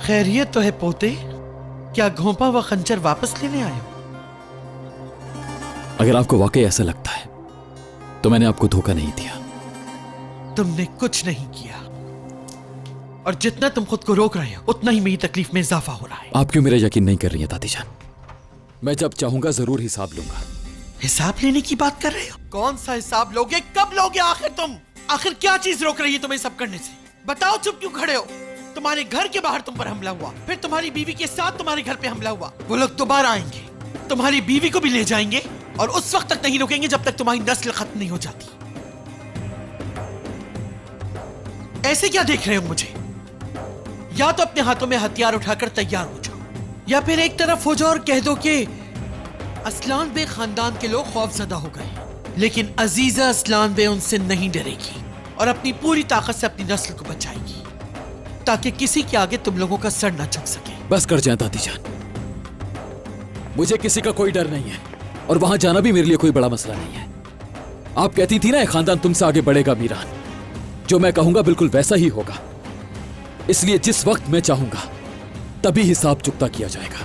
खैरियत तो है पोते? क्या घोंपा व खंजर वापस लेने आए हो? अगर आपको वाकई ऐसा लगता है तो मैंने आपको धोखा नहीं दिया। तुमने कुछ नहीं किया, और जितना तुम खुद को रोक रहे हो उतना ही मेरी तकलीफ में इजाफा हो रहा है। आप क्यों मेरा यकीन नहीं कर रही हैं दादी जान? मैं जब चाहूंगा जरूर हिसाब लूंगा। हिसाब लेने की बात कर रहे हो? कौन सा हिसाब लोगे? कब लोगे आखिर तुम? आखिर क्या चीज रोक रही है तुम्हें सब करने से? बताओ, चुप क्यों खड़े हो? तुम्हारे घर के बाहर तुम पर हमला हुआ, फिर तुम्हारी बीवी के साथ तुम्हारे घर पे हमला हुआ। वो लोग दोबारा आएंगे, तुम्हारी बीवी को भी ले जाएंगे, और उस वक्त तक नहीं रुकेंगे जब तक तुम्हारी नस्ल खत्म नहीं हो जाती। ऐसे क्या देख रहे हो मुझे? या तो अपने हाथों में हथियार उठाकर तैयार हो जाओ, या फिर एक तरफ हो जाओ और कह दो कि असलान बे खानदान के लोग खौफजदा हो गए, लेकिन अजीजा असलान बे उनसे नहीं डरेगी और अपनी पूरी ताकत से अपनी नस्ल को बचाएगी, ताकि किसी के आगे तुम लोगों का सर न झुक सके। बस कर जाए दादी जान, मुझे किसी का कोई डर नहीं है, और वहां जाना भी मेरे लिए कोई बड़ा मसला नहीं है। आप कहती थी ना, ये खानदान तुमसे आगे बढ़ेगा मीरान। जो मैं कहूंगा बिल्कुल वैसा ही होगा, इसलिए जिस वक्त मैं चाहूंगा तभी हिसाब चुकता किया जाएगा।